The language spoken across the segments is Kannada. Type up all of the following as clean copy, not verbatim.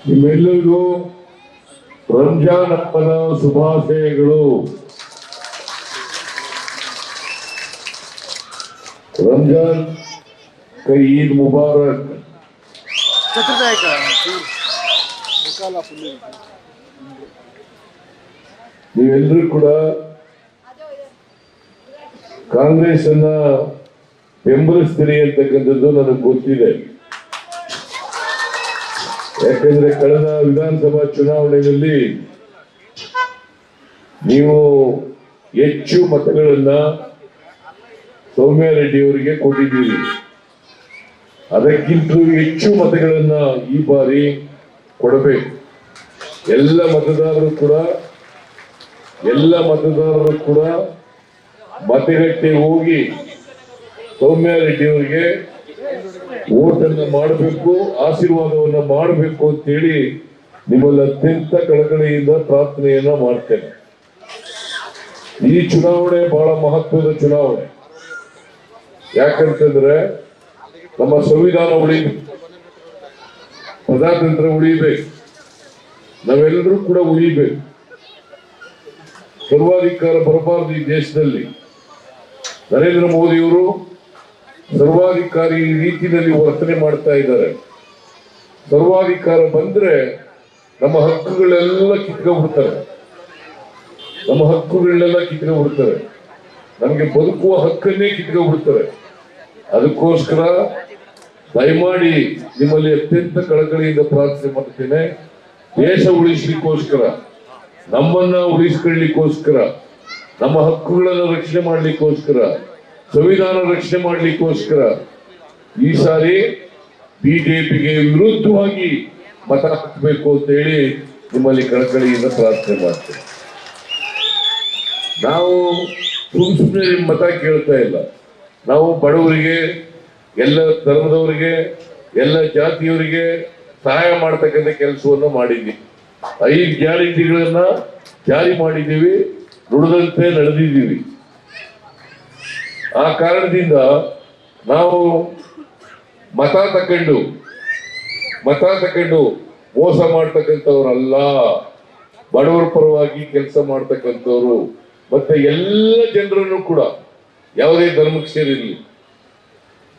ನಿಮ್ಮೆಲ್ಲರಿಗೂ ರಂಜಾನ್ ಹಬ್ಬದ ಶುಭಾಶಯಗಳು. ರಂಜಾನ್ ಕೈ ಈದ್ ಮುಬಾರಕ್. ನೀವೆಲ್ಲರೂ ಕೂಡ ಕಾಂಗ್ರೆಸ್ ಅನ್ನ ಬೆಂಬಲಿಸ್ತೀರಿ ಅಂತಕ್ಕಂಥದ್ದು ನನಗೆ ಗೊತ್ತಿದೆ. ಯಾಕಂದ್ರೆ ಕಳೆದ ವಿಧಾನಸಭಾ ಚುನಾವಣೆಯಲ್ಲಿ ನೀವು ಹೆಚ್ಚು ಮತಗಳನ್ನ ಸೌಮ್ಯ ರೆಡ್ಡಿ ಅವರಿಗೆ ಕೊಟ್ಟಿದ್ದೀರಿ. ಅದಕ್ಕಿಂತ ಹೆಚ್ಚು ಮತಗಳನ್ನ ಈ ಬಾರಿ ಕೊಡಬೇಕು. ಎಲ್ಲ ಮತದಾರರು ಕೂಡ ಮತಗಟ್ಟೆಗೆ ಹೋಗಿ ಸೌಮ್ಯ ರೆಡ್ಡಿ ಅವರಿಗೆ ಓಟನ್ನ ಮಾಡಬೇಕು, ಆಶೀರ್ವಾದವನ್ನ ಮಾಡಬೇಕು ಅಂತೇಳಿ ನಿಮ್ಮಲ್ಲಿ ಅತ್ಯಂತ ಕಳಕಳಿಯಿಂದ ಪ್ರಾರ್ಥನೆಯನ್ನ ಮಾಡ್ತೇನೆ. ಈ ಚುನಾವಣೆ ಬಹಳ ಮಹತ್ವದ ಚುನಾವಣೆ. ಯಾಕಂತಂದ್ರೆ ನಮ್ಮ ಸಂವಿಧಾನ ಉಳಿಬೇಕು, ಪ್ರಜಾತಂತ್ರ ಉಳಿಬೇಕು, ನಾವೆಲ್ಲರೂ ಕೂಡ ಉಳಿಬೇಕು. ಸರ್ವಾಧಿಕಾರ ಬರಬಾರದು ಈ ದೇಶದಲ್ಲಿ. ನರೇಂದ್ರ ಮೋದಿಯವರು ಸರ್ವಾಧಿಕಾರಿ ರೀತಿಯಲ್ಲಿ ವರ್ತನೆ ಮಾಡ್ತಾ ಇದ್ದಾರೆ. ಸರ್ವಾಧಿಕಾರ ಬಂದ್ರೆ ನಮ್ಮ ಹಕ್ಕುಗಳೆಲ್ಲ ಕಿತ್ಕೊಂಡ್ಬಿಡ್ತಾರೆ. ನಮಗೆ ಬದುಕುವ ಹಕ್ಕನ್ನೇ ಕಿತ್ಕೊಂಡ್ಬಿಡ್ತಾರೆ. ಅದಕ್ಕೋಸ್ಕರ ದಯಮಾಡಿ ನಿಮ್ಮಲ್ಲಿ ಅತ್ಯಂತ ಕಳಕಳಿಯಿಂದ ಪ್ರಾರ್ಥನೆ ಮಾಡ್ತೇನೆ. ದೇಶ ಉಳಿಸ್ಲಿಕ್ಕೋಸ್ಕರ, ನಮ್ಮನ್ನ ಉಳಿಸ್ಕೊಳ್ಳಿಕ್ಕೋಸ್ಕರ, ನಮ್ಮ ಹಕ್ಕುಗಳನ್ನು ರಕ್ಷಣೆ ಮಾಡ್ಲಿಕ್ಕೋಸ್ಕರ, ಸಂವಿಧಾನ ರಕ್ಷಣೆ ಮಾಡ್ಲಿಕ್ಕೋಸ್ಕರ ಈ ಸಾರಿ ಬಿಜೆಪಿಗೆ ವಿರುದ್ಧವಾಗಿ ಮತ ಹಾಕಬೇಕು ಅಂತ ಹೇಳಿ ನಿಮ್ಮಲ್ಲಿ ಕಳಕಳಿಯಿಂದ ಪ್ರಾರ್ಥನೆ ಮಾಡ್ತೇವೆ. ನಾವು ಸುಮ್ಮನೆ ಮತ ಕೇಳ್ತಾ ಇಲ್ಲ. ನಾವು ಬಡವರಿಗೆ, ಎಲ್ಲ ಧರ್ಮದವರಿಗೆ, ಎಲ್ಲ ಜಾತಿಯವರಿಗೆ ಸಹಾಯ ಮಾಡ್ತಕ್ಕಂಥ ಕೆಲಸವನ್ನು ಮಾಡಿದ್ದೀವಿ. 5 ಗ್ಯಾರಂಟಿಗಳನ್ನ ಜಾರಿ ಮಾಡಿದ್ದೀವಿ, ನುಡಿದಂತೆ ನಡೆದಿದ್ದೀವಿ. ಆ ಕಾರಣದಿಂದ ನಾವು ಮತ ತಕೊಂಡು ಮೋಸ ಮಾಡ್ತಕ್ಕಂಥವ್ರಲ್ಲ. ಬಡವರ ಪರವಾಗಿ ಕೆಲಸ ಮಾಡ್ತಕ್ಕಂಥವ್ರು, ಮತ್ತೆ ಎಲ್ಲ ಜನರನ್ನು ಕೂಡ, ಯಾವುದೇ ಧರ್ಮಕ್ಕೆ ಸೇರಿರಲಿ.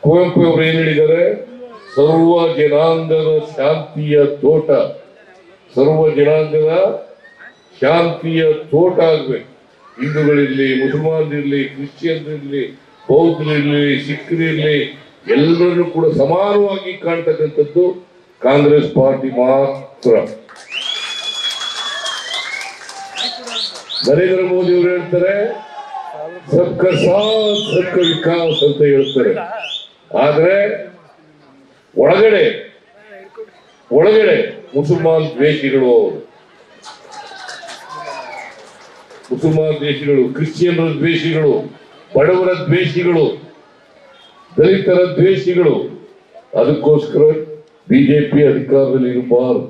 ಕುವೆಂಪು ಅವರು ಏನ್ ಹೇಳಿದ್ದಾರೆ? ಸರ್ವ ಜನಾಂಗದ ಶಾಂತಿಯ ತೋಟ, ಸರ್ವ ಜನಾಂಗದ ಶಾಂತಿಯ ತೋಟ ಆಗ್ಬೇಕು. ಹಿಂದೂಗಳಿರ್ಲಿ, ಮುಸಲ್ಮಾನರಿರ್ಲಿ, ಕ್ರಿಶ್ಚಿಯನ್ರಿರ್ಲಿ, ಬೌದ್ಧರಿರ್ಲಿ, ಸಿಖ್ರಿರ್ಲಿ, ಎಲ್ಲರನ್ನು ಕೂಡ ಸಮಾನವಾಗಿ ಕಾಣ್ತಕ್ಕಂಥದ್ದು ಕಾಂಗ್ರೆಸ್ ಪಾರ್ಟಿ ಮಾತ್ರ. ನರೇಂದ್ರ ಮೋದಿ ಅವರು ಹೇಳ್ತಾರೆ ಸಬ್ಕಾ ಸಾಥ್ ಸಬ್ಕಾ ವಿಕಾಸ್ ಅಂತ ಹೇಳ್ತಾರೆ. ಆದ್ರೆ ಒಳಗಡೆ ಮುಸಲ್ಮಾನ್ ದ್ವೇಷಿಗಳು, ಕ್ರಿಶ್ಚಿಯನ್ರ ದ್ವೇಷಿಗಳು, ಬಡವರ ದ್ವೇಷಿಗಳು, ದಲಿತರ ದ್ವೇಷಿಗಳು. ಅದಕ್ಕೋಸ್ಕರ ಬಿಜೆಪಿ ಅಧಿಕಾರದಲ್ಲಿ ಇರಬಾರದು.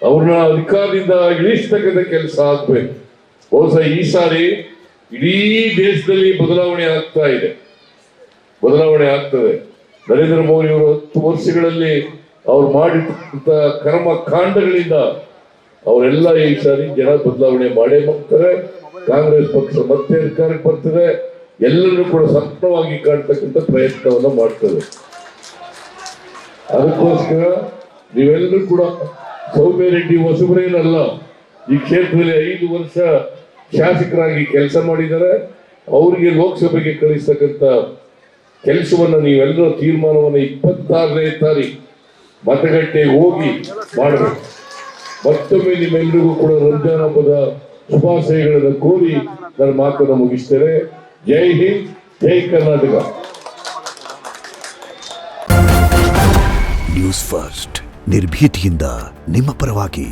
ಅವ್ರನ್ನ ಅಧಿಕಾರದಿಂದ ಇಳಿಸ್ತಕ್ಕಂಥ ಕೆಲಸ ಆಗ್ಬೇಕು. ಬಹುಶಃ ಈ ಸಾರಿ ಇಡೀ ದೇಶದಲ್ಲಿ ಬದಲಾವಣೆ ಆಗ್ತದೆ. ನರೇಂದ್ರ ಮೋದಿ ಅವರು 10 ವರ್ಷಗಳಲ್ಲಿ ಅವ್ರು ಮಾಡಿರ್ತಕ್ಕಂಥ ಕರ್ಮ ಕಾಂಡಗಳಿಂದ ಅವರೆಲ್ಲ ಈ ಸಾರಿ ಜನ ಬದಲಾವಣೆ ಮಾಡೇ ಮಾಡ್ತಾರೆ. ಕಾಂಗ್ರೆಸ್ ಪಕ್ಷ ಮತ್ತೆ ಅಧಿಕಾರಕ್ಕೆ ಬರ್ತದೆ. ಎಲ್ಲರೂ ಕೂಡ ಸಂಪೂರ್ಣವಾಗಿ ಕಾಣ್ತಕ್ಕಂಥ ಪ್ರಯತ್ನವನ್ನ ಮಾಡ್ತದೆ. ಅದಕ್ಕೋಸ್ಕರ ನೀವೆಲ್ಲರೂ ಕೂಡ ಸೌಮ್ಯ ರೆಡ್ಡಿ ಹೊಸಬರೇನಲ್ಲ. ಈ ಕ್ಷೇತ್ರದಲ್ಲಿ 5 ವರ್ಷ ಶಾಸಕರಾಗಿ ಕೆಲಸ ಮಾಡಿದ್ದಾರೆ. ಅವರಿಗೆ ಲೋಕಸಭೆಗೆ ಕಳಿಸ್ತಕ್ಕಂಥ ಕೆಲಸವನ್ನ ನೀವೆಲ್ಲರೂ ತೀರ್ಮಾನವನ್ನ 26ನೇ ತಾರೀಕು ಮತಗಟ್ಟೆಗೆ ಹೋಗಿ ಮಾಡಬೇಕು. ಮತ್ತೊಮ್ಮೆ ನಿಮ್ಮೆಲ್ಲರಿಗೂ ಕೂಡ ರಂಜಾನ್ ಹಬ್ಬದ ಶುಭಾಶಯಗಳನ್ನು ಕೋರಿ ನನ್ನ ಮಾತನ್ನು ಮುಗಿಸ್ತೇನೆ. ಜೈ ಹಿಂದ್, ಜೈ ಕರ್ನಾಟಕ. ನ್ಯೂಸ್ ಫಸ್ಟ್, ನಿರ್ಭೀತಿಯಿಂದ ನಿಮ್ಮ ಪರವಾಗಿ.